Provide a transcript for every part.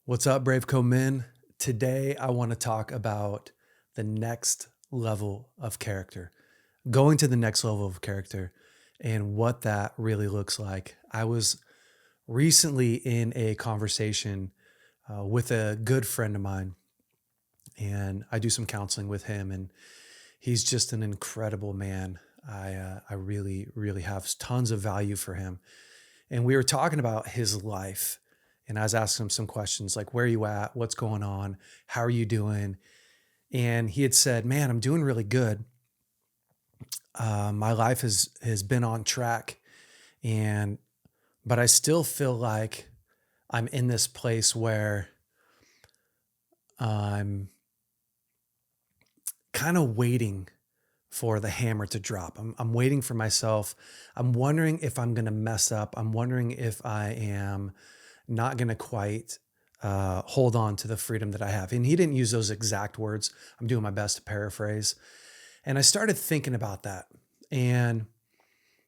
What's up, BraveCo men? Today, I want to talk about the next level of character, going to the next level of character, and what that really looks like. I was recently in a conversation with a good friend of mine, and I do some counseling with him, and he's just an incredible man. I really, really have tons of value for him. And we were talking about his life. And I was asking him some questions like, where are you at? What's going on? How are you doing? And he had said, man, I'm doing really good. My life has been on track. And, but I still feel like I'm in this place where I'm kind of waiting for the hammer to drop. I'm waiting for myself. I'm wondering if I'm going to mess up. I'm wondering if I am not going to quite hold on to the freedom that I have. And he didn't use those exact words. I'm doing my best to paraphrase. And I started thinking about that. And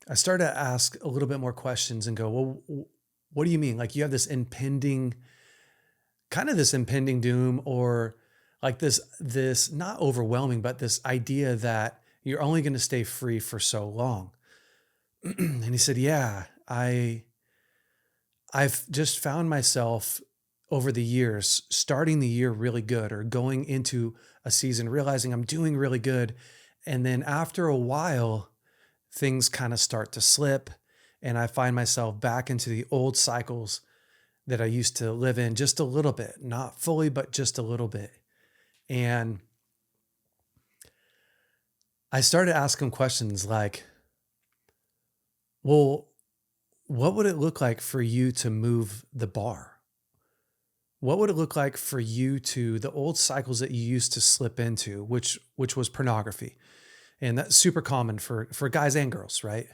I started to ask a little bit more questions and go, well, what do you mean? Like you have this impending, kind of this impending doom, or like this not overwhelming, but this idea that you're only going to stay free for so long. And he said, yeah, I've just found myself over the years starting the year really good or going into a season realizing I'm doing really good. And then after a while, things kind of start to slip and I find myself back into the old cycles that I used to live in just a little bit, not fully, but just a little bit. And I started asking questions like, well, what would it look like for you to move the bar? What would it look like for you to the old cycles that you used to slip into, which was pornography, and that's super common for guys and girls, right?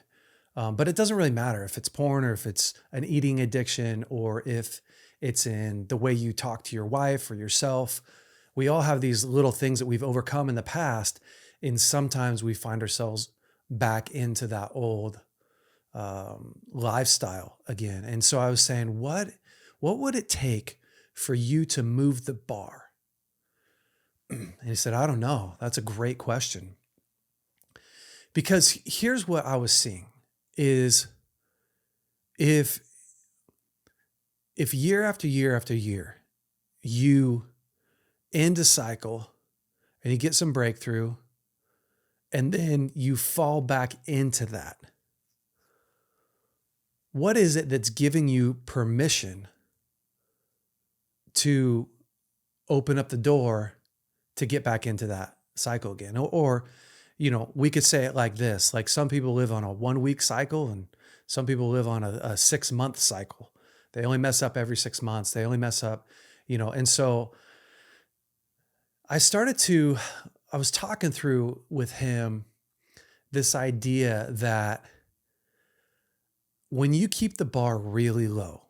But it doesn't really matter if it's porn or if it's an eating addiction or if it's in the way you talk to your wife or yourself. We all have these little things that we've overcome in the past, and sometimes we find ourselves back into that old lifestyle again. And so I was saying, what would it take for you to move the bar? And he said, I don't know. That's a great question. Because here's what I was seeing is if year after year after year, you end a cycle and you get some breakthrough, and then you fall back into that. What is it that's giving you permission to open up the door to get back into that cycle again? Or, we could say it like this, like some people live on a 1 week cycle and some people live on a 6 month cycle. They only mess up every 6 months. They only mess up, and so I was talking through with him this idea that when you keep the bar really low,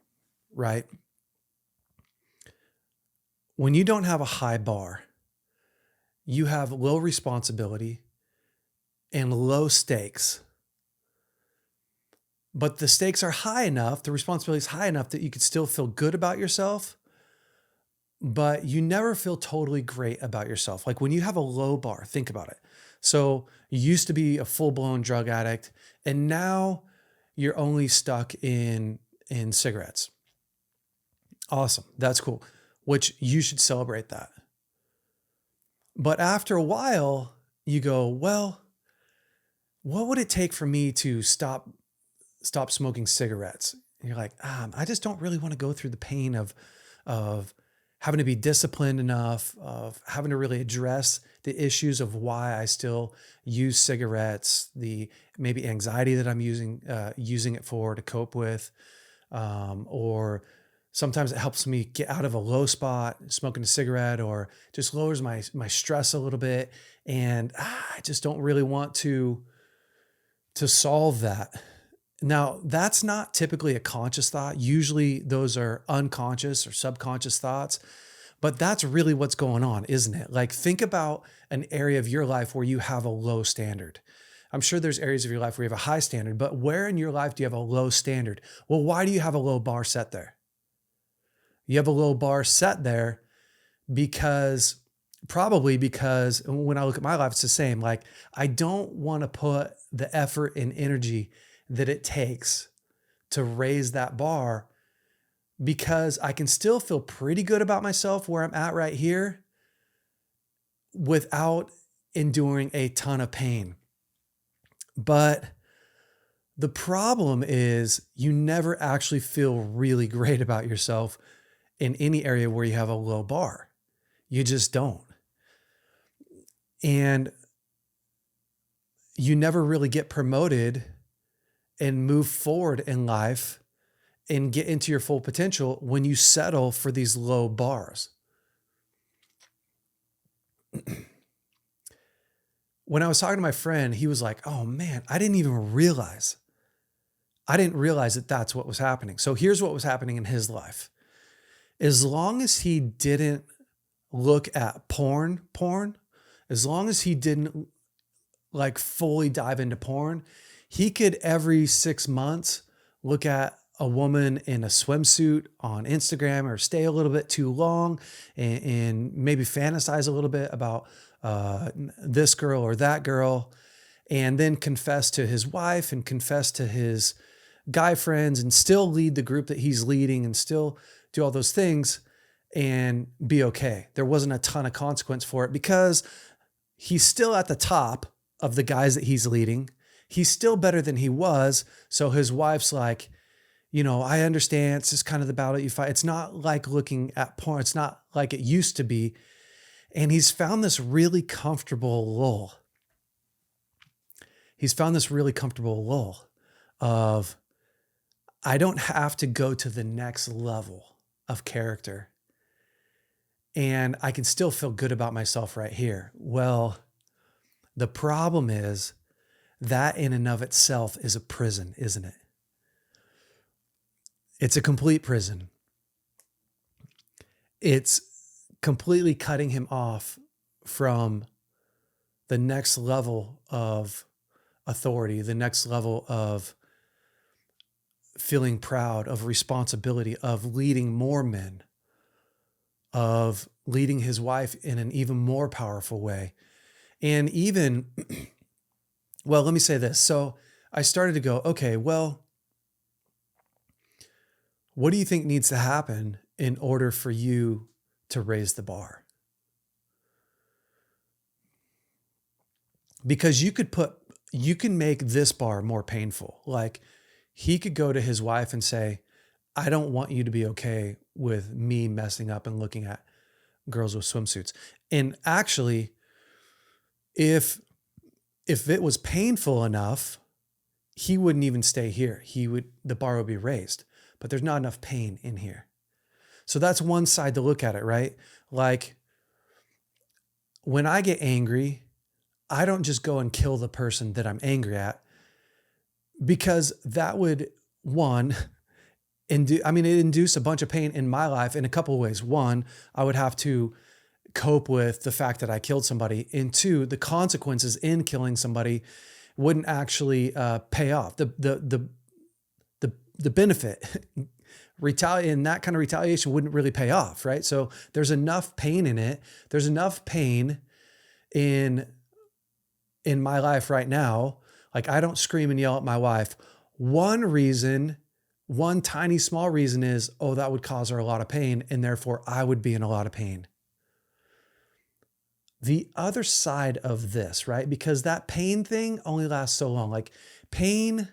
right? When you don't have a high bar, you have low responsibility and low stakes. But the stakes are high enough, the responsibility is high enough that you could still feel good about yourself, but you never feel totally great about yourself. Like when you have a low bar, think about it. So you used to be a full-blown drug addict, and now you're only stuck in cigarettes. Awesome. That's cool. Which you should celebrate that. But after a while, you go, well, what would it take for me to stop smoking cigarettes? And you're like, I just don't really want to go through the pain of having to be disciplined enough, of having to really address the issues of why I still use cigarettes, the maybe anxiety that I'm using it for to cope with, or sometimes it helps me get out of a low spot, smoking a cigarette, or just lowers my stress a little bit. And I just don't really want to solve that. Now, that's not typically a conscious thought. Usually those are unconscious or subconscious thoughts, but that's really what's going on, isn't it? Like think about an area of your life where you have a low standard. I'm sure there's areas of your life where you have a high standard, but where in your life do you have a low standard? Well, why do you have a low bar set there? You have a low bar set there probably because when I look at my life, it's the same. Like, I don't want to put the effort and energy that it takes to raise that bar because I can still feel pretty good about myself where I'm at right here without enduring a ton of pain. But the problem is you never actually feel really great about yourself in any area where you have a low bar. You just don't. And you never really get promoted and move forward in life and get into your full potential when you settle for these low bars. When I was talking to my friend, he was like, oh man, I didn't realize that that's what was happening. So here's what was happening in his life. As long as he didn't look at porn, as long as he didn't like fully dive into porn, he could every 6 months look at a woman in a swimsuit on Instagram or stay a little bit too long and maybe fantasize a little bit about this girl or that girl, and then confess to his wife and confess to his guy friends and still lead the group that he's leading and still do all those things and be okay. There wasn't a ton of consequence for it because he's still at the top of the guys that he's leading. He's still better than he was. So his wife's like, I understand. It's just kind of the battle you fight. It's not like looking at porn. It's not like it used to be. And he's found this really comfortable lull. Of, I don't have to go to the next level of character. And I can still feel good about myself right here. Well, the problem is that in and of itself is a prison, isn't it? It's a complete prison. It's completely cutting him off from the next level of authority, the next level of feeling proud, of responsibility, of leading more men, of leading his wife in an even more powerful way. And even, well, let me say this. So I started to go, okay, well, what do you think needs to happen in order for you to raise the bar? Because you can make this bar more painful. Like, he could go to his wife and say, I don't want you to be okay with me messing up and looking at girls with swimsuits. And actually, if it was painful enough, he wouldn't even stay here. The bar would be raised, but there's not enough pain in here. So that's one side to look at it, right? Like, when I get angry, I don't just go and kill the person that I'm angry at, because that would, it induce a bunch of pain in my life in a couple of ways. One, I would have to cope with the fact that I killed somebody. And two, the consequences in killing somebody wouldn't actually pay off. The benefit in that kind of retaliation wouldn't really pay off, right? So there's enough pain in it. There's enough pain in my life right now. Like, I don't scream and yell at my wife. One tiny small reason is, that would cause her a lot of pain, and therefore I would be in a lot of pain. The other side of this, right? Because that pain thing only lasts so long. Like, pain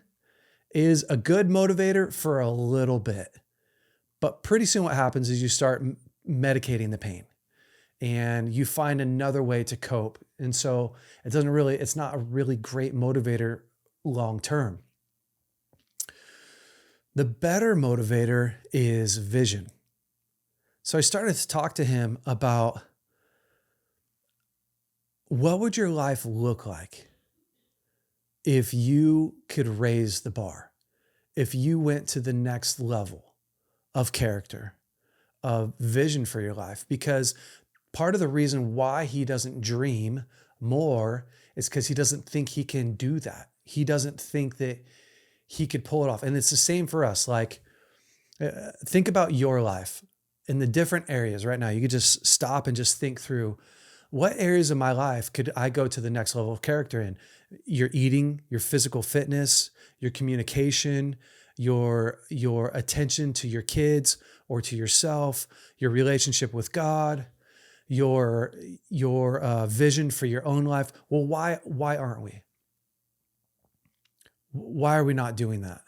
is a good motivator for a little bit, but pretty soon what happens is you start medicating the pain and you find another way to cope. And so it's not a really great motivator long term. The better motivator is vision. So I started to talk to him about, what would your life look like if you could raise the bar? If you went to the next level of character, of vision for your life? Because part of the reason why he doesn't dream more is because he doesn't think he can do that. He doesn't think that he could pull it off. And it's the same for us. Like, think about your life in the different areas right now, you could just stop and just think through what areas of my life could I go to the next level of character in? Your eating, your physical fitness, your communication, your attention to your kids or to yourself, your relationship with God, your vision for your own life. Well, why aren't we? Why are we not doing that?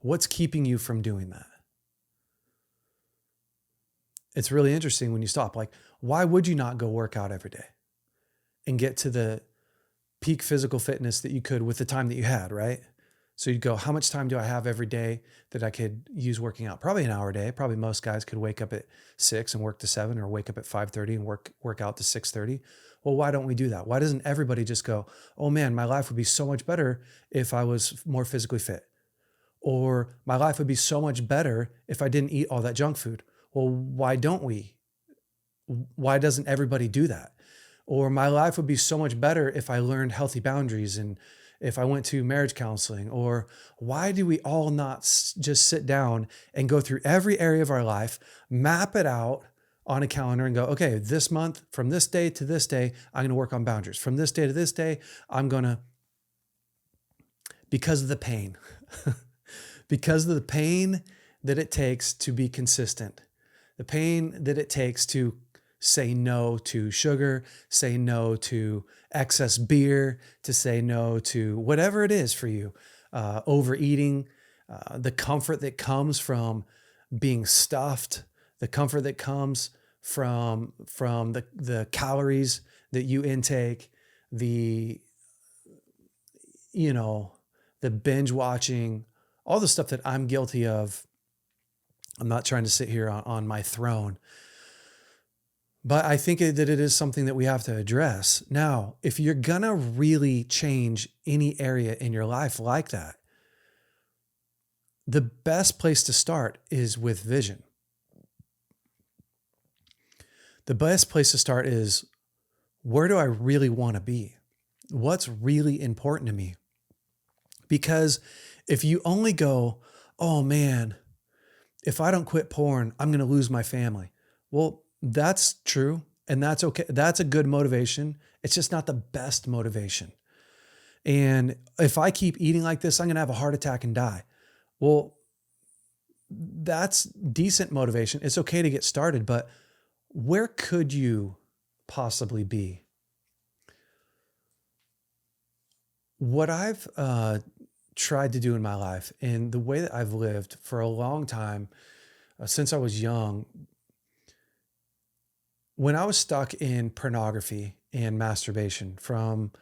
What's keeping you from doing that? It's really interesting when you stop. Like, why would you not go work out every day and get to the peak physical fitness that you could with the time that you had, right? So you'd go, how much time do I have every day that I could use working out? Probably an hour a day. Probably most guys could wake up at 6 and work to 7, or wake up at 5:30 and work out to 6:30. Well, why don't we do that? Why doesn't everybody just go, oh man, my life would be so much better if I was more physically fit? Or my life would be so much better if I didn't eat all that junk food. Well, why don't we? Why doesn't everybody do that? Or my life would be so much better if I learned healthy boundaries and if I went to marriage counseling. Or why do we all not just sit down and go through every area of our life, map it out on a calendar and go, okay, this month, from this day to this day, I'm going to work on boundaries. From this day to this day, I'm going to, because of the pain, because of the pain that it takes to be consistent, the pain that it takes to say no to sugar, say no to excess beer, to say no to whatever it is for you, overeating, the comfort that comes from being stuffed, the comfort that comes from the calories that you intake, the the binge watching, all the stuff that I'm guilty of. I'm not trying to sit here on my throne, but I think that it is something that we have to address. Now, if you're going to really change any area in your life like that, the best place to start is with vision. The best place to start is, where do I really want to be? What's really important to me? Because if you only go, oh man, if I don't quit porn, I'm going to lose my family. Well, that's true. And that's okay. That's a good motivation. It's just not the best motivation. And if I keep eating like this, I'm going to have a heart attack and die. Well, that's decent motivation. It's okay to get started, but where could you possibly be? What I've tried to do in my life, and the way that I've lived for a long time, since I was young, when I was stuck in pornography and masturbation from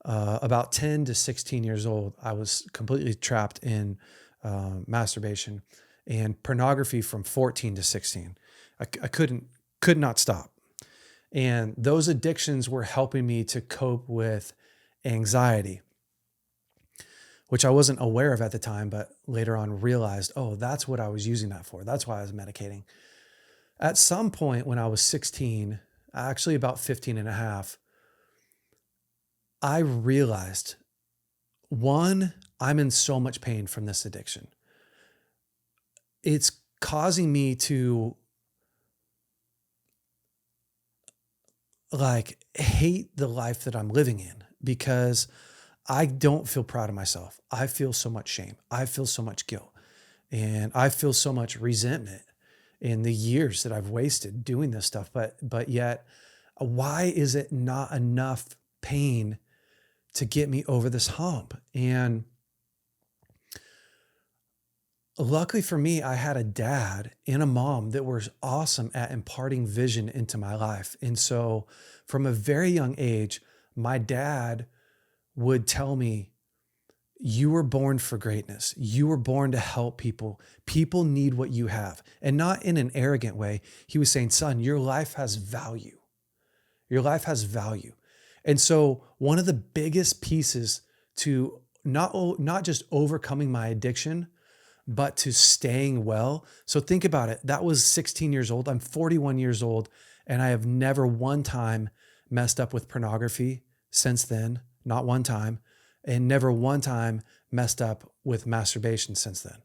about 10 to 16 years old, I was completely trapped in masturbation and pornography from 14 to 16. I could not stop. And those addictions were helping me to cope with anxiety, which I wasn't aware of at the time, but later on realized, oh, that's what I was using that for. That's why I was medicating. At some point when I was 16, actually about 15 and a half, I realized, one, I'm in so much pain from this addiction. It's causing me to hate the life that I'm living in, because I don't feel proud of myself. I feel so much shame. I feel so much guilt, and I feel so much resentment in the years that I've wasted doing this stuff. But yet, why is it not enough pain to get me over this hump? And luckily for me, I had a dad and a mom that were awesome at imparting vision into my life. And so from a very young age, my dad would tell me, you were born for greatness. You were born to help people. People need what you have. And not in an arrogant way. He was saying, son, your life has value. Your life has value. And so one of the biggest pieces to not just overcoming my addiction, but to staying well. So think about it. That was 16 years old. I'm 41 years old, and I have never one time messed up with pornography since then. Not one time. And never one time messed up with masturbation since then.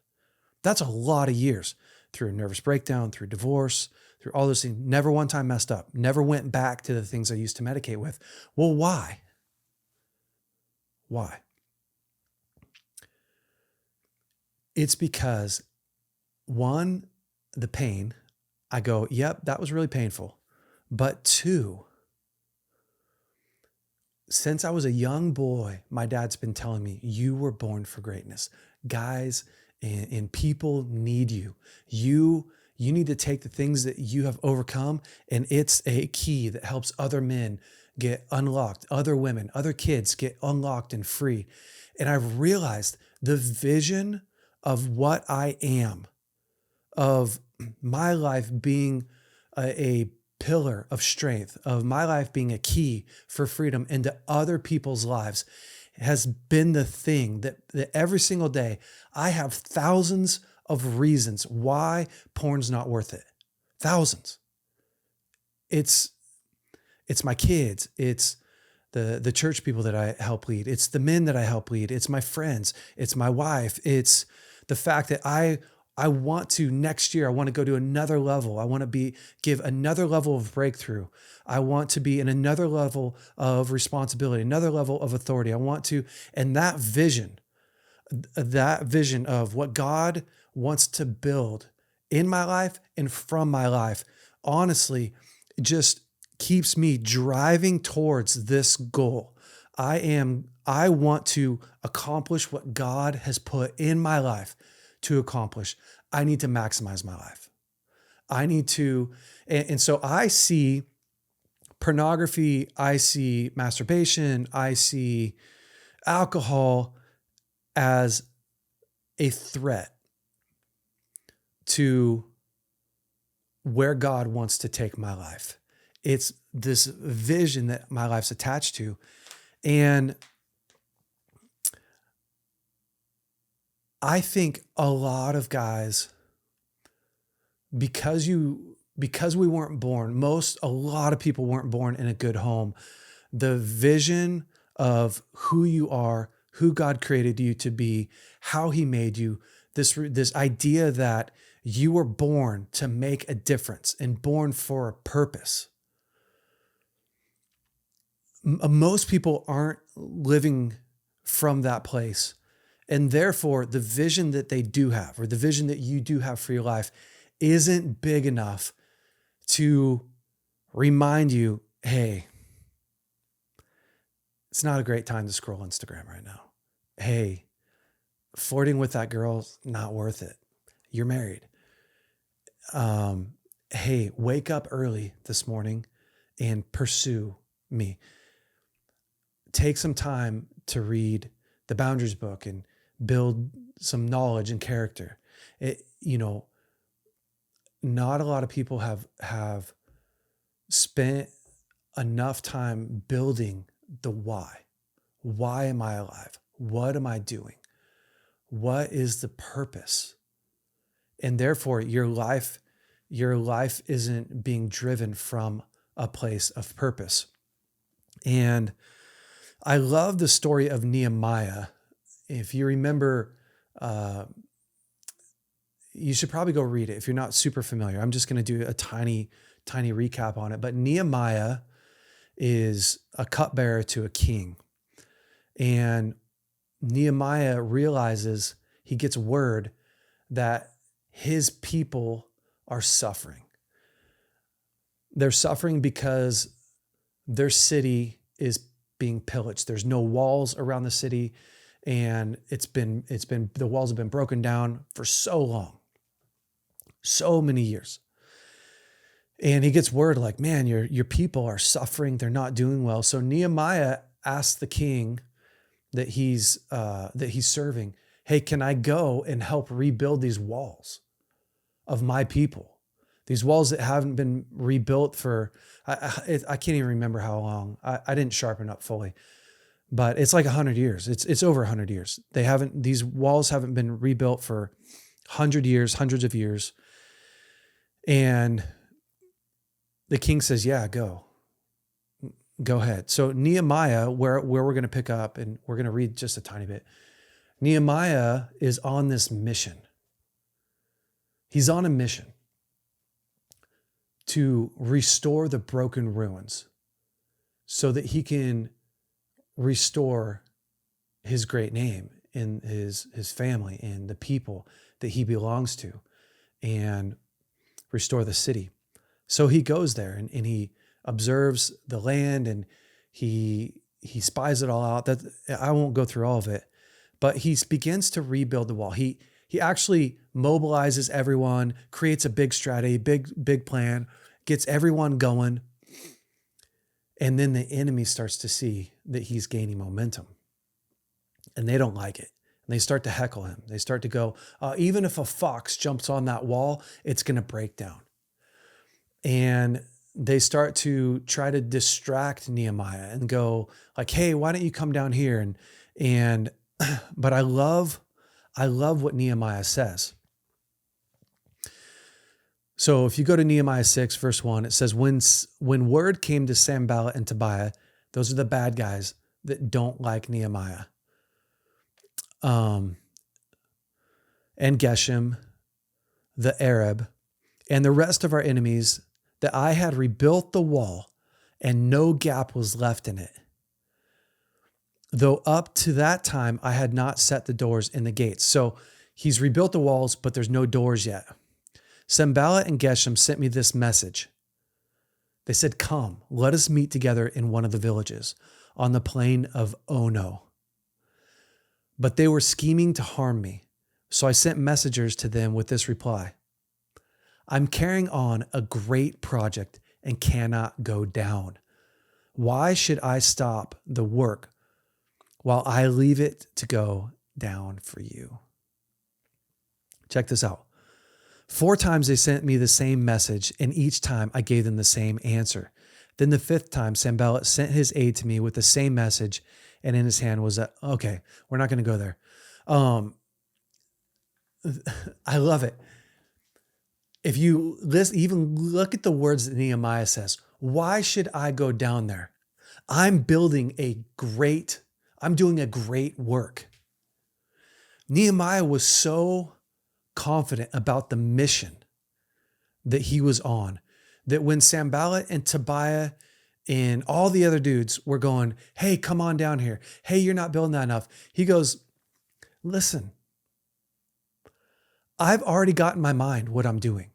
That's a lot of years. through a nervous breakdown, through divorce, through all those things. Never one time messed up. Never went back to the things I used to medicate with. Well, why? Why? It's because, one, the pain, I go, yep, that was really painful. But two, since I was a young boy, my dad's been telling me, you were born for greatness. Guys and people need you. You need to take the things that you have overcome, and it's a key that helps other men get unlocked, other women, other kids get unlocked and free. And I've realized the vision of what I am, of my life being a pillar of strength, of my life being a key for freedom into other people's lives, has been the thing that every single day I have thousands of reasons why porn's not worth it. Thousands. It's my kids. It's the church people that I help lead. It's the men that I help lead. It's my friends. It's my wife. It's the fact that I want to, next year, I want to go to another level. I want to give another level of breakthrough. I want to be in another level of responsibility, another level of authority. I want to, and that vision of what God wants to build in my life and from my life, honestly, just keeps me driving towards this goal. I want to accomplish what God has put in my life to accomplish. I need to maximize my life. I need to, and so I see pornography, I see masturbation, I see alcohol as a threat to where God wants to take my life. It's this vision that my life's attached to. And I think a lot of guys, because we weren't born, a lot of people weren't born in a good home. The vision of who you are, who God created you to be, how he made you, this idea that you were born to make a difference and born for a purpose. Most people aren't living from that place. And therefore, the vision that they do have, or the vision that you do have for your life, isn't big enough to remind you, hey, it's not a great time to scroll Instagram right now. Hey, flirting with that girl's not worth it. You're married. Hey, wake up early this morning and pursue me. Take some time to read the Boundaries book and build some knowledge and character. Not a lot of people have spent enough time building the why. Why am I alive? What am I doing? What is the purpose? And therefore, your life isn't being driven from a place of purpose. And I love the story of Nehemiah. If you remember, you should probably go read it if you're not super familiar. I'm just going to do a tiny recap on it. But Nehemiah is a cupbearer to a king. And Nehemiah realizes, he gets word that his people are suffering. They're suffering because their city is being pillaged. There's no walls around the city, and the walls have been broken down for so long, so many years. And he gets word like, man, your people are suffering. They're not doing well. So Nehemiah asks the king that he's serving, hey, can I go and help rebuild these walls of my people? These walls that haven't been rebuilt for, I can't even remember how long. I didn't sharpen up fully, but it's like 100 years. It's over 100 years. These walls haven't been rebuilt for 100 years, hundreds of years. And the king says, yeah, go ahead. So Nehemiah, where we're going to pick up, and we're going to read just a tiny bit. Nehemiah is on this mission He's on a mission to restore the broken ruins so that he can restore his great name and his family and the people that he belongs to and restore the city. So he goes there and he observes the land and he spies it all out. That I won't go through all of it, but he begins to rebuild the wall. He actually mobilizes everyone, creates a big strategy, big plan, gets everyone going. And then the enemy starts to see that he's gaining momentum and they don't like it. And they start to heckle him. They start to go, even if a fox jumps on that wall, it's going to break down. And they start to try to distract Nehemiah and go like, hey, why don't you come down here? And but I love what Nehemiah says. So if you go to Nehemiah 6, verse 1, it says, when word came to Sanballat and Tobiah, those are the bad guys that don't like Nehemiah, and Geshem, the Arab, and the rest of our enemies, that I had rebuilt the wall and no gap was left in it. Though up to that time, I had not set the doors in the gates. So he's rebuilt the walls, but there's no doors yet. Sanballat and Geshem sent me this message. They said, come, let us meet together in one of the villages on the plain of Ono. But they were scheming to harm me. So I sent messengers to them with this reply. I'm carrying on a great project and cannot go down. Why should I stop the work while I leave it to go down for you? Check this out. 4 times they sent me the same message, and each time I gave them the same answer. Then the 5th time, Sanballat sent his aide to me with the same message, and in his hand was okay, we're not going to go there. I love it. If you even look at the words that Nehemiah says, why should I go down there? I'm doing a great work. Nehemiah was so confident about the mission that he was on, that when Sanballat and Tobiah and all the other dudes were going, hey, come on down here. Hey, you're not building that enough. He goes, listen, I've already got in my mind what I'm doing.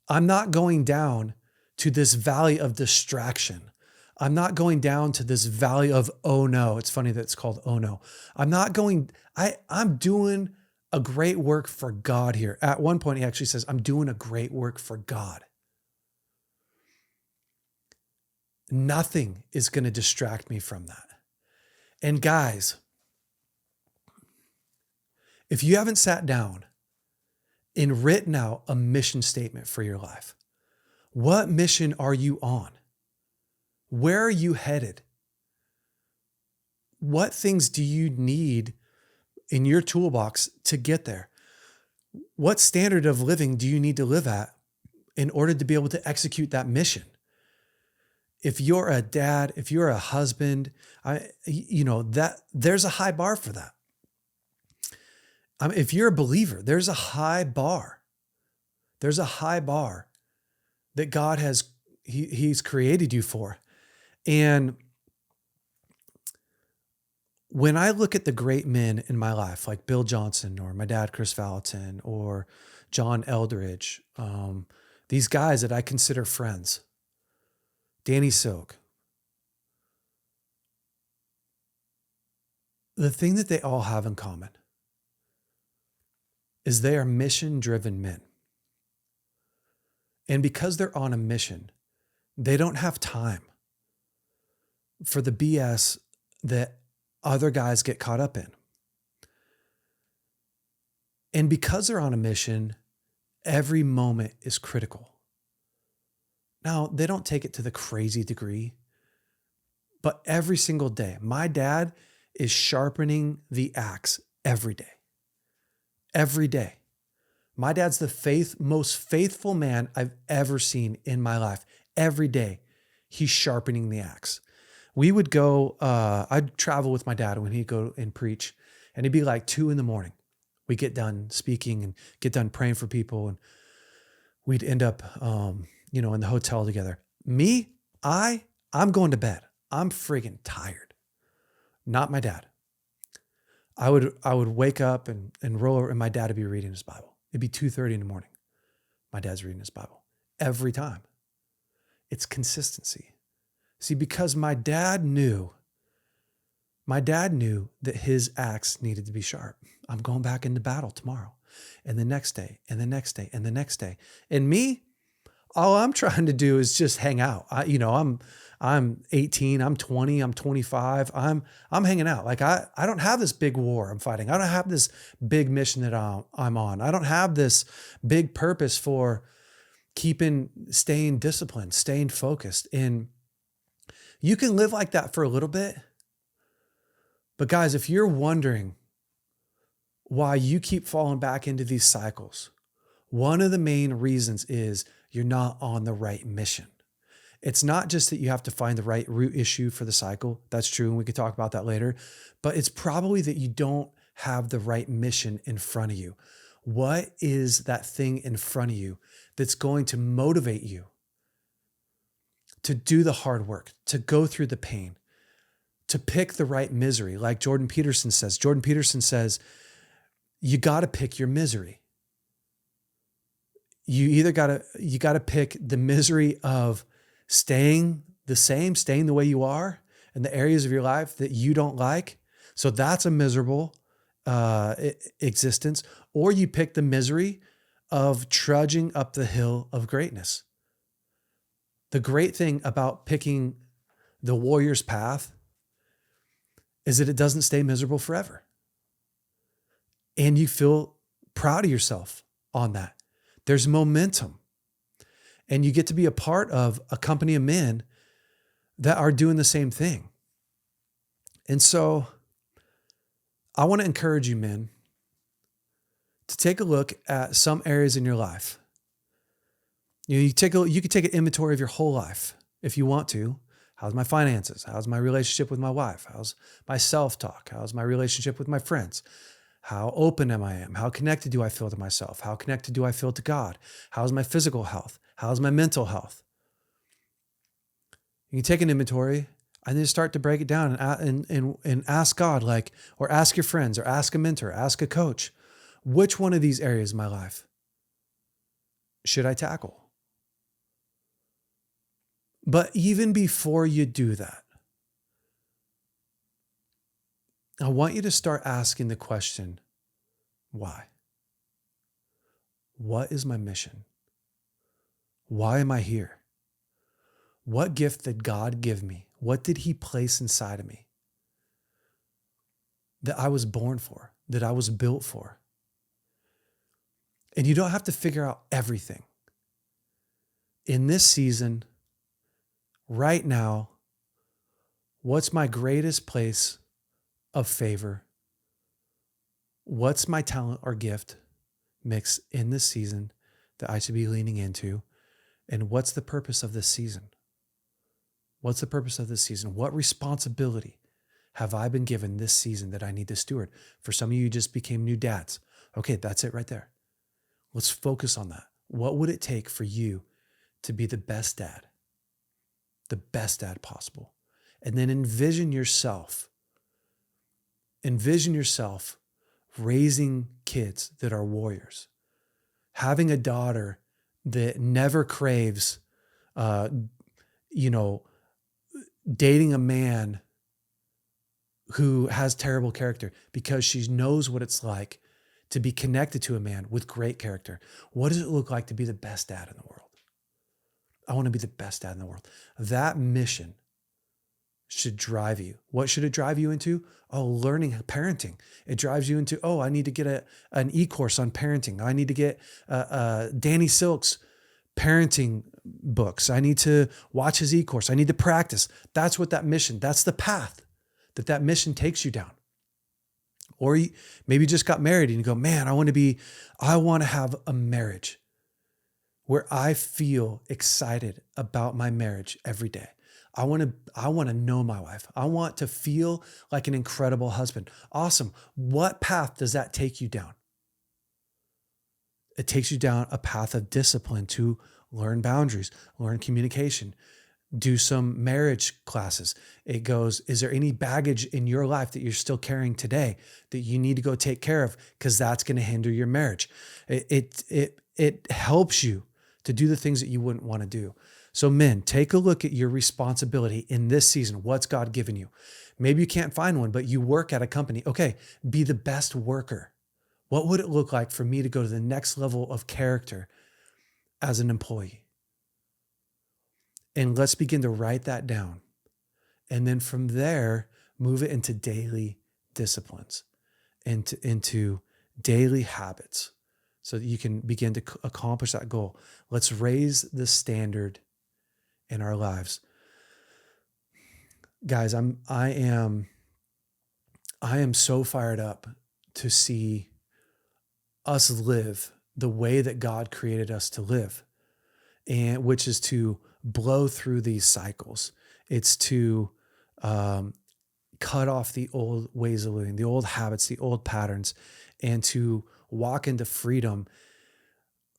I'm not going down to this valley of distraction. I'm not going down to this valley of, oh no. It's funny that it's called oh no. I'm doing a great work for God here. At one point, he actually says, I'm doing a great work for God. Nothing is going to distract me from that. And guys, if you haven't sat down and written out a mission statement for your life, what mission are you on? Where are you headed? What things do you need in your toolbox to get there? What standard of living do you need to live at in order to be able to execute that mission? If you're a dad, if you're a husband, that there's a high bar for that. If you're a believer, there's a high bar. There's a high bar that God has, he's created you for. And when I look at the great men in my life, like Bill Johnson or my dad, Chris Valentin, or John Eldridge, these guys that I consider friends, Danny Silk, the thing that they all have in common is they are mission-driven men. And because they're on a mission, they don't have time for the BS that other guys get caught up in. And because they're on a mission, every moment is critical. Now, they don't take it to the crazy degree, but every single day, my dad is sharpening the axe every day. Every day. My dad's the most faithful man I've ever seen in my life. Every day, he's sharpening the axe. We would go, I'd travel with my dad when he'd go and preach, and it'd be like 2 a.m. We get done speaking and get done praying for people, and we'd end up, in the hotel together. Me, I'm going to bed. I'm friggin' tired. Not my dad. I would wake up and roll over, and my dad would be reading his Bible. It'd be 2:30 in the morning. My dad's reading his Bible every time. It's consistency. See, because my dad knew that his axe needed to be sharp. I'm going back into battle tomorrow, and the next day, and the next day, and the next day. And me, all I'm trying to do is just hang out. I'm 18, I'm 20, I'm 25. I'm hanging out. Like I don't have this big war I'm fighting. I don't have this big mission that I'm on. I don't have this big purpose for staying disciplined, staying focused. And you can live like that for a little bit. But guys, if you're wondering why you keep falling back into these cycles, one of the main reasons is you're not on the right mission. It's not just that you have to find the right root issue for the cycle. That's true, and we could talk about that later. But it's probably that you don't have the right mission in front of you. What is that thing in front of you that's going to motivate you to do the hard work, to go through the pain, to pick the right misery? Like Jordan Peterson says. Jordan Peterson says, you got to pick your misery. You either got to pick the misery of staying the same, staying the way you are in the areas of your life that you don't like. So that's a miserable existence. Or you pick the misery of trudging up the hill of greatness. The great thing about picking the warrior's path is that it doesn't stay miserable forever. And you feel proud of yourself on that. There's momentum. And you get to be a part of a company of men that are doing the same thing. And so I want to encourage you, men, to take a look at some areas in your life. You could take an inventory of your whole life if you want to. How's my finances? How's my relationship with my wife? How's my self-talk? How's my relationship with my friends? How open am I? How connected do I feel to myself? How connected do I feel to God? How's my physical health? How's my mental health? You can take an inventory and then start to break it down and ask God, or ask your friends, or ask a mentor, ask a coach, which one of these areas of my life should I tackle? But even before you do that, I want you to start asking the question, why? What is my mission? Why am I here? What gift did God give me? What did He place inside of me that I was born for, that I was built for? And you don't have to figure out everything. In this season, right now, what's my greatest place of favor? What's my talent or gift mix in this season that I should be leaning into? And what's the purpose of this season? What's the purpose of this season? What responsibility have I been given this season that I need to steward? For some of you just became new dads. Okay, that's it right there. Let's focus on that. What would it take for you to be the best dad possible? And then envision yourself raising kids that are warriors, having a daughter that never craves, dating a man who has terrible character, because she knows what it's like to be connected to a man with great character. What does it look like to be the best dad in the world? I want to be the best dad in the world. That mission should drive you. What should it drive you into? Oh, learning parenting. It drives you into, I need to get an e-course on parenting. I need to get Danny Silk's parenting books. I need to watch his e-course. I need to practice. That's what that mission, that's the path that mission takes you down. Or maybe you just got married and you go, man, I want to have a marriage where I feel excited about my marriage every day. I want to know my wife. I want to feel like an incredible husband. Awesome. What path does that take you down? It takes you down a path of discipline to learn boundaries, learn communication, do some marriage classes. It goes, is there any baggage in your life that you're still carrying today that you need to go take care of? Because that's going to hinder your marriage. It helps you to do the things that you wouldn't want to do. So men, take a look at your responsibility in this season. What's God given you? Maybe you can't find one, but you work at a company. Okay, be the best worker. What would it look like for me to go to the next level of character as an employee? And let's begin to write that down. And then from there, move it into daily disciplines, into daily habits so that you can begin to accomplish that goal. Let's raise the standard in our lives. Guys, I am so fired up to see us live the way that God created us to live, and which is to blow through these cycles. It's to cut off the old ways of living, the old habits, the old patterns, and to walk into freedom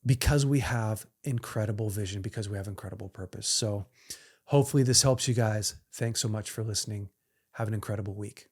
because we have incredible vision, because we have incredible purpose. So hopefully this helps you guys. Thanks so much for listening. Have an incredible week.